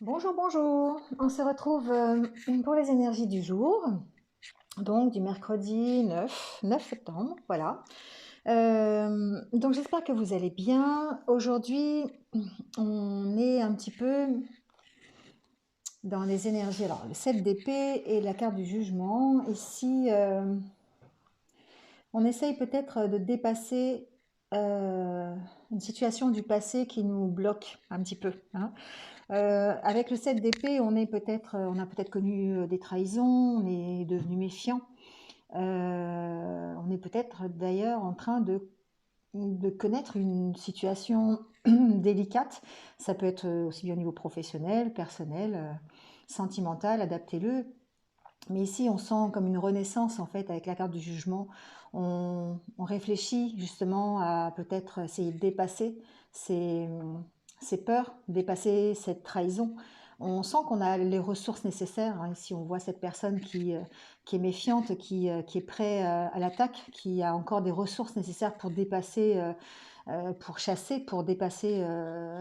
Bonjour, bonjour. On se retrouve pour les énergies du jour, donc du mercredi 9 septembre, voilà. Donc j'espère que vous allez bien. Aujourd'hui, on est un petit peu dans les énergies, alors le 7 d'épée et la carte du jugement. Ici, on essaye peut-être de dépasser une situation du passé qui nous bloque un petit peu, hein. Avec le 7 d'épée, on a peut-être connu des trahisons, on est devenu méfiant. On est peut-être d'ailleurs en train de connaître une situation délicate. Ça peut être aussi bien au niveau professionnel, personnel, sentimental, adaptez-le. Mais ici, on sent comme une renaissance en fait avec la carte du jugement. On réfléchit justement à peut-être essayer de dépasser ces, ces peurs, dépasser cette trahison. On sent qu'on a les ressources nécessaires, hein. Ici, on voit cette personne qui est méfiante, qui est prêt à l'attaque, qui a encore des ressources nécessaires pour dépasser, pour chasser, pour dépasser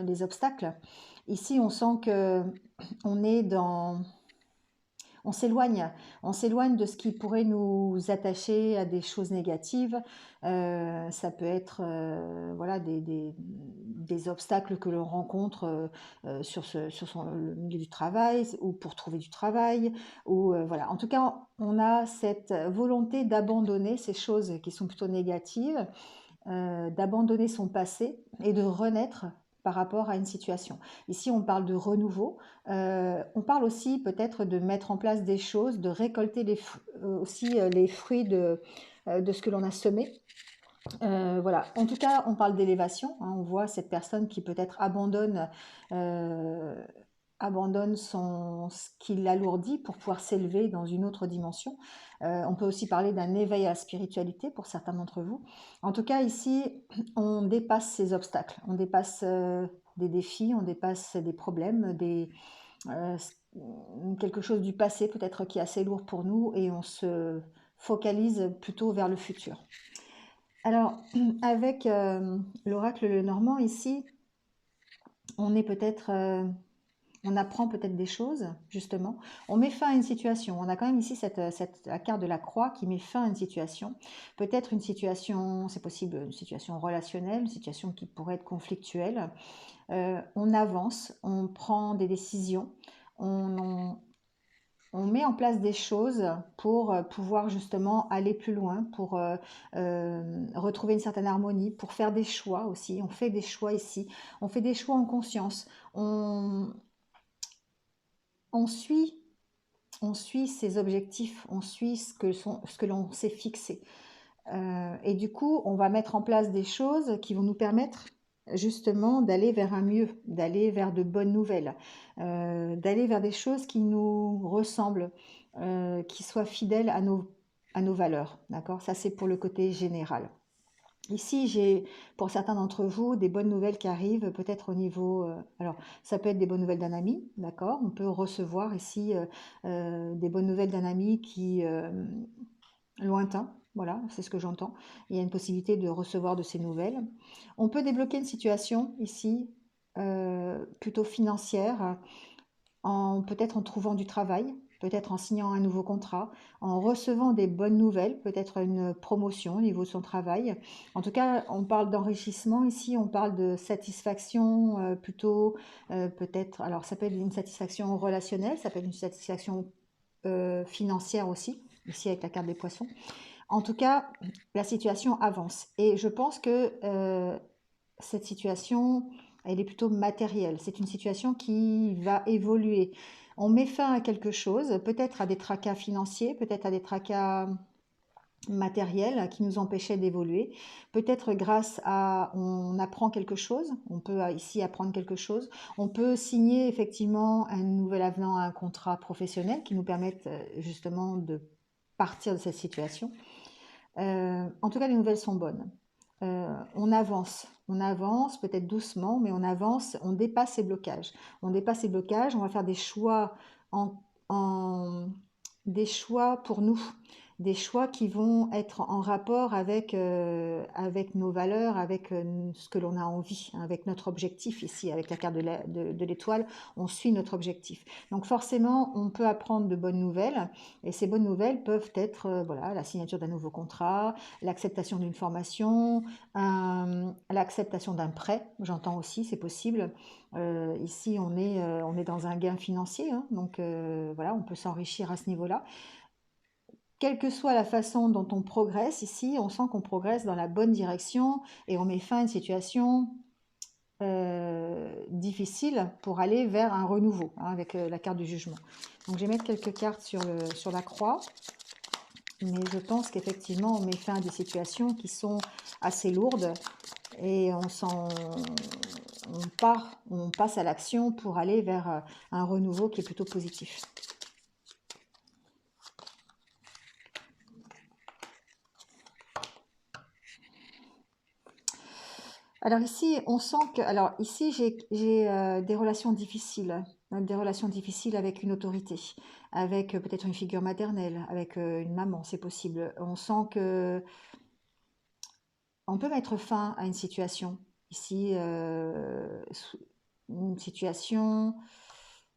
les obstacles. Ici, on sent que on est dans on s'éloigne, on s'éloigne de ce qui pourrait nous attacher à des choses négatives. Ça peut être voilà, des obstacles que l'on rencontre sur le milieu du travail ou pour trouver du travail. Ou, voilà. En tout cas, on a cette volonté d'abandonner ces choses qui sont plutôt négatives, d'abandonner son passé et de renaître par rapport à une situation. Ici, on parle de renouveau. On parle aussi peut-être de mettre en place des choses, de récolter aussi les fruits de ce que l'on a semé. Voilà. En tout cas, on parle d'élévation, hein. On voit cette personne qui peut-être euh, abandonne ce qui l'alourdit pour pouvoir s'élever dans une autre dimension. On peut aussi parler d'un éveil à la spiritualité pour certains d'entre vous. En tout cas, ici, on dépasse ces obstacles, on dépasse des défis, on dépasse des problèmes, euh, quelque chose du passé peut-être qui est assez lourd pour nous et on se focalise plutôt vers le futur. Alors, avec l'oracle Lenormand ici, on est peut-être on apprend peut-être des choses, justement. On met fin à une situation. On a quand même ici la carte de la croix qui met fin à une situation. Peut-être une situation, c'est possible, une situation relationnelle, une situation qui pourrait être conflictuelle. On avance, on prend des décisions, on, on met en place des choses pour pouvoir justement aller plus loin, pour retrouver une certaine harmonie, pour faire des choix aussi. On fait des choix ici, on fait des choix en conscience. On suit on suit ses objectifs, on suit ce que l'on s'est fixé. Et du coup, on va mettre en place des choses qui vont nous permettre justement d'aller vers un mieux, d'aller vers de bonnes nouvelles, d'aller vers des choses qui nous ressemblent, qui soient fidèles à nos valeurs. D'accord? Ça, c'est pour le côté général. Ici, j'ai pour certains d'entre vous des bonnes nouvelles qui arrivent, peut-être au niveau. Alors, ça peut être des bonnes nouvelles d'un ami, d'accord? On peut recevoir ici des bonnes nouvelles d'un ami qui lointain, voilà, c'est ce que j'entends. Il y a une possibilité de recevoir de ces nouvelles. On peut débloquer une situation ici plutôt financière peut-être en trouvant du travail, peut-être en signant un nouveau contrat, en recevant des bonnes nouvelles, peut-être une promotion au niveau de son travail. En tout cas, on parle d'enrichissement ici, on parle de satisfaction plutôt peut-être, alors ça peut être une satisfaction relationnelle, ça peut être une satisfaction financière aussi, ici avec la carte des poissons. En tout cas, la situation avance et je pense que cette situation, elle est plutôt matérielle. C'est une situation qui va évoluer. On met fin à quelque chose, peut-être à des tracas financiers, peut-être à des tracas matériels qui nous empêchaient d'évoluer. Peut-être grâce à on apprend quelque chose, on peut ici apprendre quelque chose. On peut signer effectivement un nouvel avenant à un contrat professionnel qui nous permette justement de partir de cette situation. En tout cas, les nouvelles sont bonnes. On avance peut-être doucement, mais on avance, on dépasse ces blocages. On dépasse ces blocages, on va faire des choix en, en- des choix pour nous, des choix qui vont être en rapport avec nos valeurs, avec ce que l'on a envie, hein, avec notre objectif ici, avec la carte de l'étoile, on suit notre objectif. Donc forcément, on peut apprendre de bonnes nouvelles, et ces bonnes nouvelles peuvent être voilà, la signature d'un nouveau contrat, l'acceptation d'une formation, l'acceptation d'un prêt, j'entends aussi, c'est possible. Ici, on est dans un gain financier, hein, donc voilà, on peut s'enrichir à ce niveau-là. Quelle que soit la façon dont on progresse ici, on sent qu'on progresse dans la bonne direction et on met fin à une situation difficile pour aller vers un renouveau, hein, avec la carte du jugement. Donc je vais mettre quelques cartes sur la croix, mais je pense qu'effectivement on met fin à des situations qui sont assez lourdes et on passe à l'action pour aller vers un renouveau qui est plutôt positif. Alors ici, on sent que, alors ici, j'ai des relations difficiles, hein, des relations difficiles avec une autorité, avec peut-être une figure maternelle, avec une maman, c'est possible. On sent que on peut mettre fin à une situation. Ici, une situation,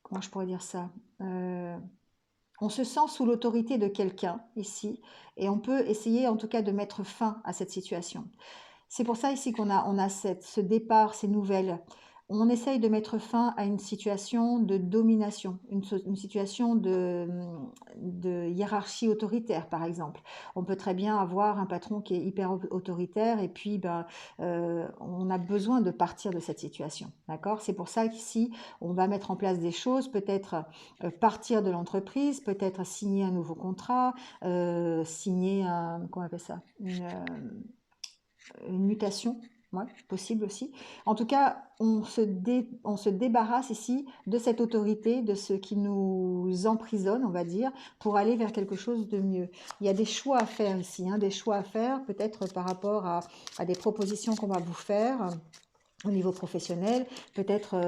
comment je pourrais dire ça? On se sent sous l'autorité de quelqu'un ici, et on peut essayer en tout cas de mettre fin à cette situation. C'est pour ça ici on a ce départ, ces nouvelles. On essaye de mettre fin à une situation de domination, une situation de hiérarchie autoritaire, par exemple. On peut très bien avoir un patron qui est hyper autoritaire et puis on a besoin de partir de cette situation. D'accord? C'est pour ça qu'ici, on va mettre en place des choses, peut-être partir de l'entreprise, peut-être signer un nouveau contrat, signer un, comment on appelle ça? Une mutation, ouais, possible aussi. En tout cas, on se débarrasse ici de cette autorité, de ce qui nous emprisonne, on va dire, pour aller vers quelque chose de mieux. Il y a des choix à faire ici, hein, des choix à faire, peut-être par rapport à des propositions qu'on va vous faire au niveau professionnel. Peut-être,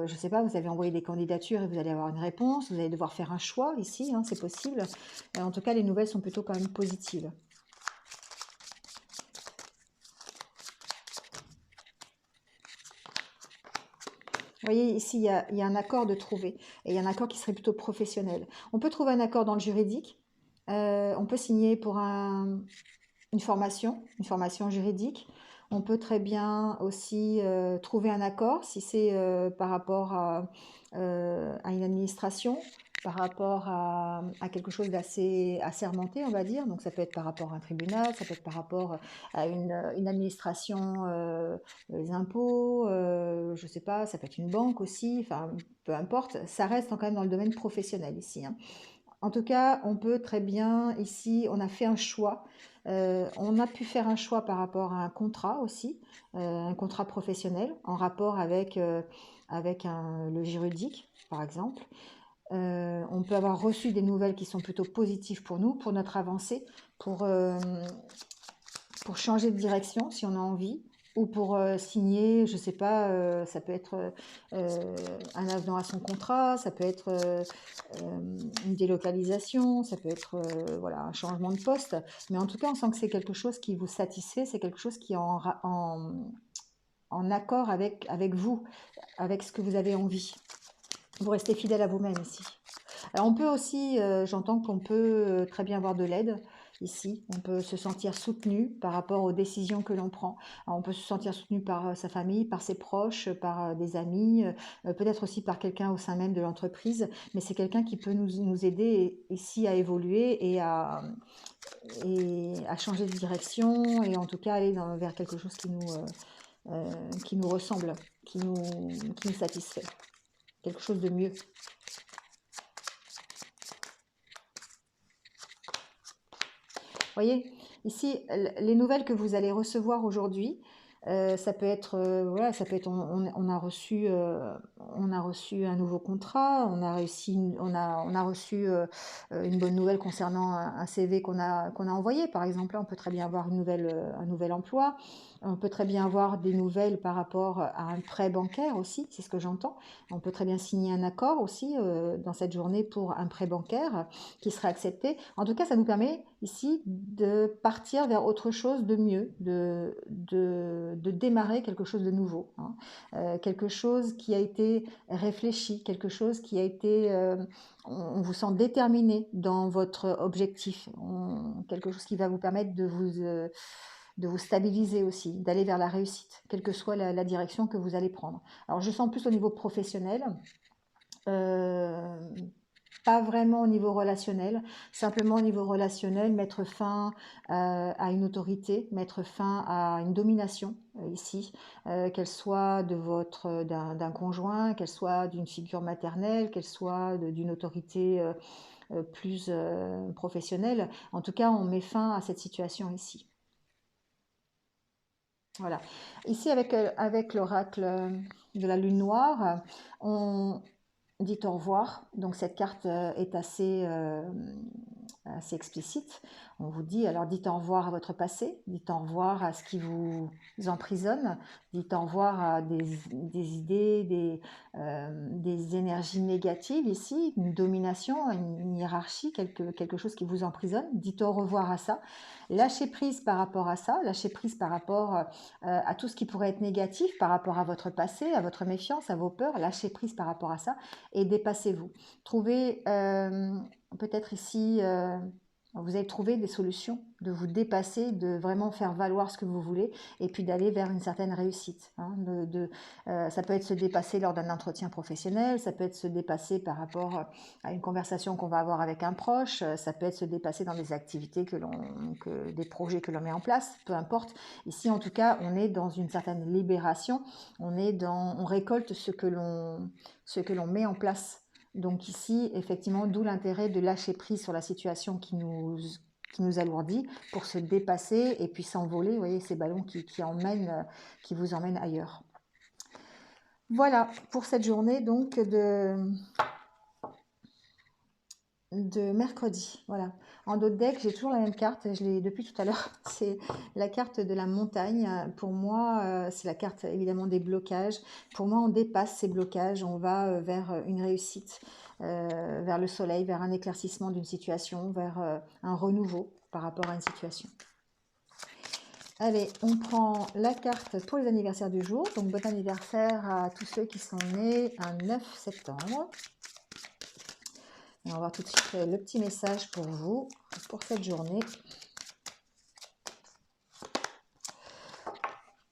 je ne sais pas, vous avez envoyé des candidatures et vous allez avoir une réponse, vous allez devoir faire un choix ici, hein, c'est possible. En tout cas, les nouvelles sont plutôt quand même positives. Vous voyez, ici, il y a un accord de trouver, et il y a un accord qui serait plutôt professionnel. On peut trouver un accord dans le juridique, on peut signer pour une formation juridique. On peut très bien aussi trouver un accord si c'est par rapport à une administration, par rapport à quelque chose d'assez assermenté, on va dire. Donc ça peut être par rapport à un tribunal, ça peut être par rapport à une administration, les impôts, je ne sais pas, ça peut être une banque aussi, enfin peu importe, ça reste quand même dans le domaine professionnel ici, hein. En tout cas, on peut très bien, ici, on a fait un choix. On a pu faire un choix par rapport à un contrat aussi, un contrat professionnel en rapport avec le juridique, par exemple. On peut avoir reçu des nouvelles qui sont plutôt positives pour nous, pour notre avancée, pour, euh, pour changer de direction si on a envie, ou pour signer, je sais pas, ça peut être un avenant à son contrat, ça peut être une délocalisation, ça peut être voilà, un changement de poste, mais en tout cas on sent que c'est quelque chose qui vous satisfait, c'est quelque chose qui est en accord avec vous, avec ce que vous avez envie. Vous restez fidèle à vous-même ici. Alors on peut aussi, j'entends qu'on peut très bien avoir de l'aide ici. On peut se sentir soutenu par rapport aux décisions que l'on prend. Alors, on peut se sentir soutenu par sa famille, par ses proches, par des amis, peut-être aussi par quelqu'un au sein même de l'entreprise. Mais c'est quelqu'un qui peut nous aider ici à évoluer et à changer de direction et en tout cas aller vers quelque chose qui nous ressemble, qui nous satisfait. Quelque chose de mieux. Voyez, ici, les nouvelles que vous allez recevoir aujourd'hui, Ça peut être, voilà, ça peut être on a reçu un nouveau contrat, on a reçu une bonne nouvelle concernant un CV qu'on a envoyé, par exemple. Là, on peut très bien avoir un nouvel emploi. On peut très bien avoir des nouvelles par rapport à un prêt bancaire aussi, c'est ce que j'entends. On peut très bien signer un accord aussi dans cette journée pour un prêt bancaire qui sera accepté. En tout cas, ça nous permet ici de partir vers autre chose de mieux, de démarrer quelque chose de nouveau, hein. Quelque chose qui a été réfléchi, quelque chose qui a été... on vous sent déterminé dans votre objectif, quelque chose qui va vous permettre de vous stabiliser aussi, d'aller vers la réussite, quelle que soit la direction que vous allez prendre. Alors je sens plus au niveau professionnel, euh, pas vraiment au niveau relationnel, simplement au niveau relationnel, mettre fin à une autorité, mettre fin à une domination ici, qu'elle soit d'un conjoint, qu'elle soit d'une figure maternelle, qu'elle soit d'une autorité plus professionnelle. En tout cas, on met fin à cette situation ici. Voilà. Ici, avec l'oracle de la lune noire, on dit au revoir. Donc, cette carte est assez explicite. On vous dit, alors dites au revoir à votre passé, dites au revoir à ce qui vous emprisonne, dites au revoir à des idées, des énergies négatives ici, une domination, une hiérarchie, quelque chose qui vous emprisonne. Dites au revoir à ça. Lâchez prise par rapport à ça, lâchez prise par rapport à tout ce qui pourrait être négatif, par rapport à votre passé, à votre méfiance, à vos peurs, lâchez prise par rapport à ça et dépassez-vous. Trouvez peut-être ici, vous allez trouver des solutions de vous dépasser, de vraiment faire valoir ce que vous voulez et puis d'aller vers une certaine réussite, hein, ça peut être se dépasser lors d'un entretien professionnel, ça peut être se dépasser par rapport à une conversation qu'on va avoir avec un proche, ça peut être se dépasser dans des activités des projets que l'on met en place, peu importe. Ici, en tout cas, on est dans une certaine libération, on récolte ce que l'on met en place. Donc ici, effectivement, d'où l'intérêt de lâcher prise sur la situation qui nous alourdit pour se dépasser et puis s'envoler, vous voyez, ces ballons qui vous emmènent ailleurs. Voilà pour cette journée donc de mercredi. Voilà. En dos de deck, j'ai toujours la même carte, je l'ai depuis tout à l'heure. C'est la carte de la montagne. Pour moi, c'est la carte évidemment des blocages. Pour moi, on dépasse ces blocages, on va vers une réussite, vers le soleil, vers un éclaircissement d'une situation, vers un renouveau par rapport à une situation. Allez, on prend la carte pour les anniversaires du jour. Donc, bon anniversaire à tous ceux qui sont nés un 9 septembre. Et on va voir tout de suite le petit message pour vous, pour cette journée.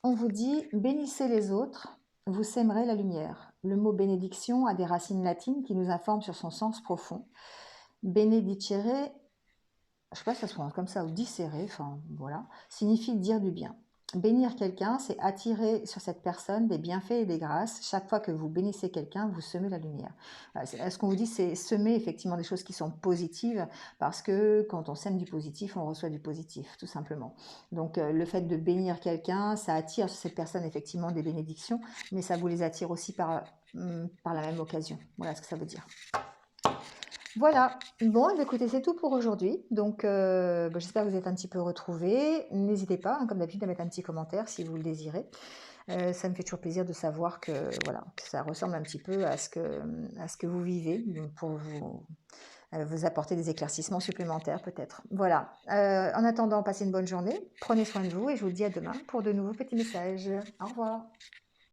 On vous dit, bénissez les autres, vous sèmerez la lumière. Le mot bénédiction a des racines latines qui nous informent sur son sens profond. Benedicere, je ne sais pas si ça se prononce comme ça, ou dicere, enfin voilà, signifie dire du bien. Bénir quelqu'un, c'est attirer sur cette personne des bienfaits et des grâces. Chaque fois que vous bénissez quelqu'un, vous semez la lumière. Ce qu'on vous dit, c'est semer effectivement des choses qui sont positives, parce que quand on sème du positif, on reçoit du positif, tout simplement. Donc le fait de bénir quelqu'un, ça attire sur cette personne effectivement des bénédictions, mais ça vous les attire aussi par la même occasion. Voilà ce que ça veut dire. Voilà, bon, écoutez, c'est tout pour aujourd'hui. Donc, j'espère que vous êtes un petit peu retrouvés. N'hésitez pas, hein, comme d'habitude, à mettre un petit commentaire si vous le désirez. Ça me fait toujours plaisir de savoir que, voilà, que ça ressemble un petit peu à ce que vous vivez, pour vous apporter des éclaircissements supplémentaires peut-être. Voilà, en attendant, passez une bonne journée, prenez soin de vous et je vous dis à demain pour de nouveaux petits messages. Au revoir.